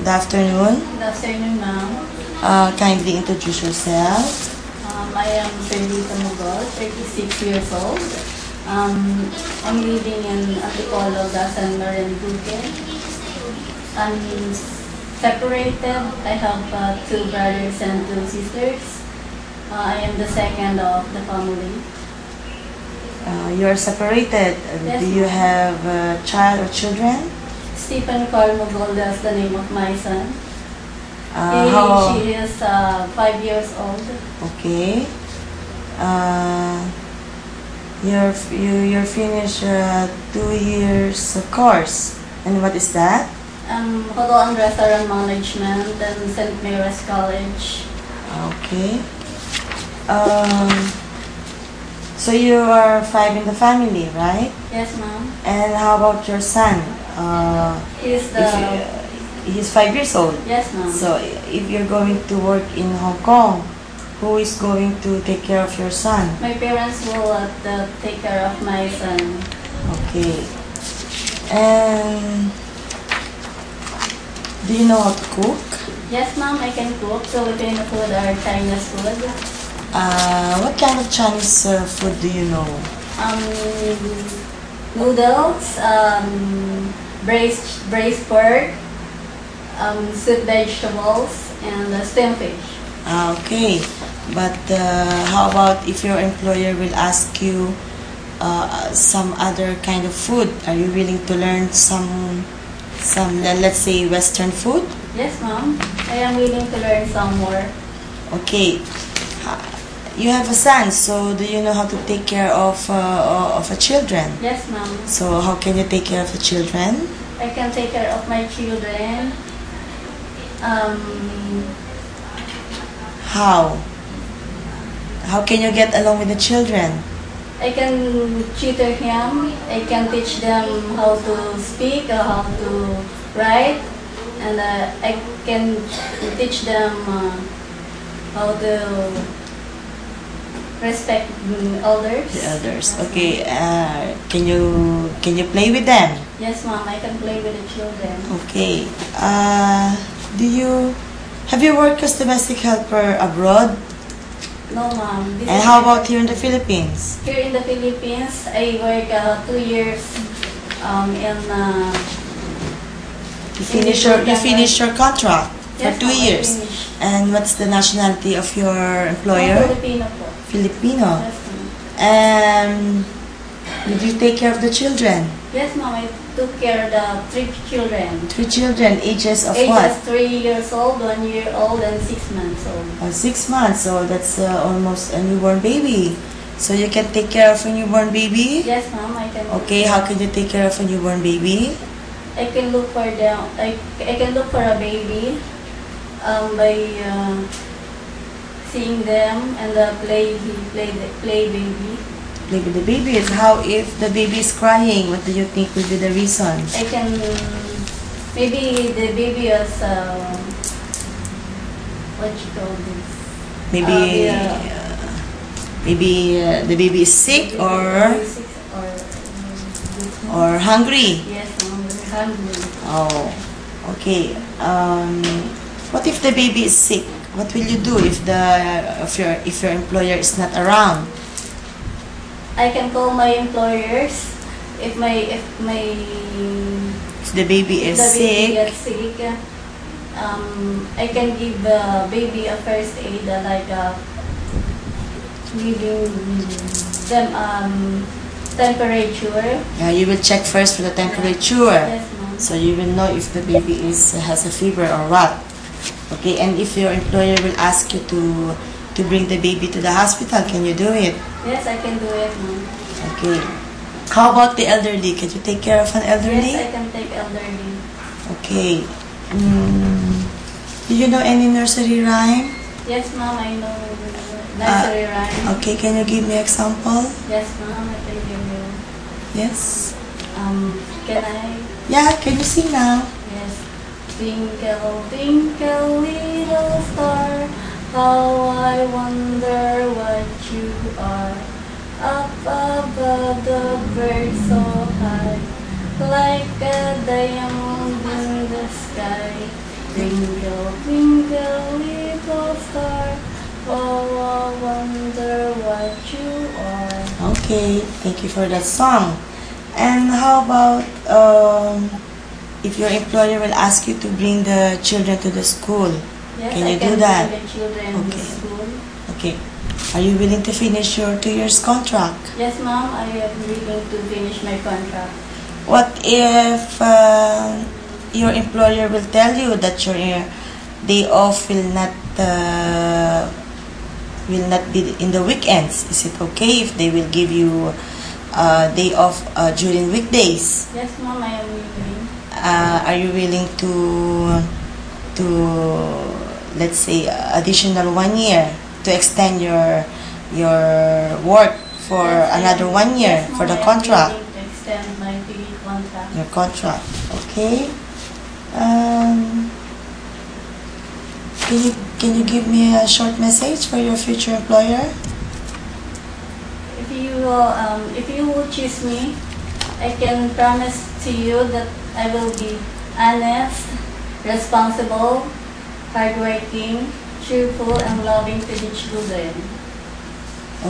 Good afternoon. Good afternoon, ma'am. Kindly introduce yourself. I am Ferdita Mugol, 36 years old. I'm living in Antipolo, San Marinduque. I'm separated. I have 2 brothers and 2 sisters. I am the second of the family. You are separated. Yes, Do you ma'am. have a child or children? Stephen Carl Mugol, that's the name of my son. She is 5 years old. Okay. You're finished 2 years course. And what is that? Hotel and Restaurant Management and St. Mary's College. Okay. So you are 5 in the family, right? Yes, ma'am. And how about your son? He's He's 5 years old. Yes, ma'am. So if you're going to work in Hong Kong, who is going to take care of your son? My parents will take care of my son. Okay. And do you know how to cook? Yes, ma'am, I can cook Filipino food or Chinese food. What kind of Chinese food do you know? Noodles, braised pork, sweet vegetables, and steamed fish. Okay. But how about if your employer will ask you some other kind of food? Are you willing to learn some let's say Western food? Yes, ma'am. I am willing to learn some more. Okay. You have a son, so do you know how to take care of a children? Yes, ma'am. So how can you take care of the children? I can take care of my children. How? How can you get along with the children? I can tutor him. I can teach them how to speak or how to write, and I can teach them how to respect elders. The elders. Okay. Can you play with them? Yes, ma'am. I can play with the children. Okay. Have you worked as domestic helper abroad? No, ma'am. And how about here in the Philippines? Here in the Philippines, I work 2 years in. You finish your contract for Yes, 2 ma'am, I years. finished. And what's the nationality of your employer? Filipino po. Filipino. Yes, ma'am. And did you take care of the children? Yes, ma'am. I took care of the 3 children. 3 children, ages of what? Ages 3 years old, 1 year old, and 6 months old. 6 months, so that's almost a newborn baby. So you can take care of a newborn baby? Yes, ma'am. I can. Okay, how can you take care of a newborn baby? I can look for them. I can look for a baby by seeing them and play baby. Play with the baby. How if the baby is crying? What do you think will be the reason? I can maybe the baby is what you call this? Maybe the baby is sick or hungry. Yes, ma'am. Hungry. Oh, okay. What if the baby is sick? What will you do if your employer is not around? I can call my employers if If the baby is the baby sick, gets sick. I can give the baby a first aid like giving them temperature. you will check first for the temperature. Yes, ma'am. So you will know if the baby has a fever or what. Okay, and if your employer will ask you to bring the baby to the hospital, can you do it? Yes, I can do it, ma'am. Okay. How about the elderly? Can you take care of an elderly? Yes, I can take elderly. Okay. Do you know any nursery rhyme? Yes, ma'am, I know nursery rhyme. Okay, can you give me example? Yes, ma'am, I can give you. Yes. Can I? Yeah, can you sing now? Yes. Twinkle, twinkle, little star, how I wonder what you are. Up above the birds so high, like a diamond in the sky. Twinkle, twinkle, little star, how I wonder what you are. Okay, thank you for that song. And how about if your employer will ask you to bring the children to the school? Yes, Can I you can do that? bring the children to Okay. school. Okay. Are you willing to finish your 2 years contract? Yes, ma'am, I am willing to finish my contract. What if your employer will tell you that your day off will not be in the weekends? Is it okay if they will give you day off during weekdays? Yes, ma'am, I am willing. Are you willing to let's say additional 1 year to extend your work for Yes, I another am- 1 year yes, for ma'am, the I am contract? willing to extend my contract. Your contract, okay. Um, can you give me a short message for your future employer? If you will choose me, I can promise to you that I will be honest, responsible, hardworking, cheerful, and loving to the children.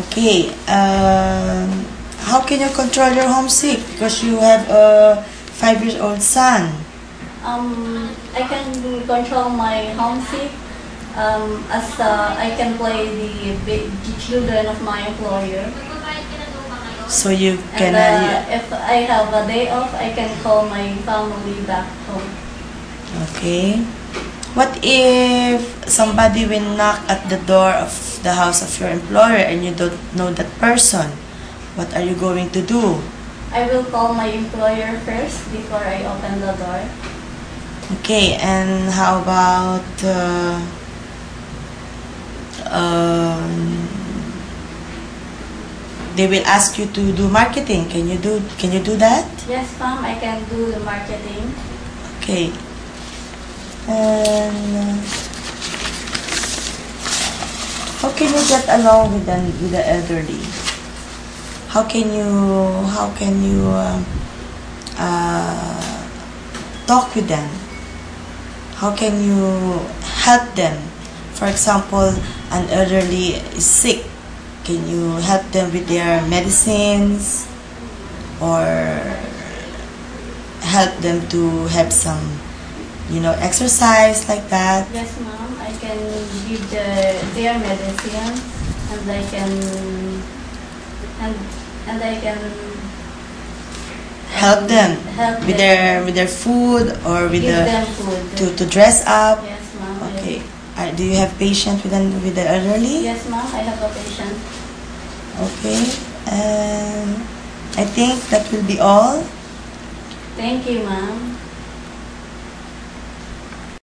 Okay. How can you control your homesick because you have a 5-year-old son? I can control my homesick as I can play the children of my employer. So you And can. if I have a day off, I can call my family back home. Okay. What if somebody will knock at the door of the house of your employer and you don't know that person? What are you going to do? I will call my employer first before I open the door. Okay, and how about they will ask you to do marketing. Can you do that? Yes, ma'am, I can do the marketing. Okay. And how can you get along with the elderly? How can you talk with them? How can you help them? For example, an elderly is sick. Can you help them with their medicines or help them to have some, exercise like that? Yes, ma'am, I can give their medicine, and I can and I can Help them help with them. their food or with Give them food. to dress up. Yes, ma'am. Okay. Do you have patience with the elderly? Yes, ma'am, I have a patient. Okay. And I think that will be all. Thank you, ma'am.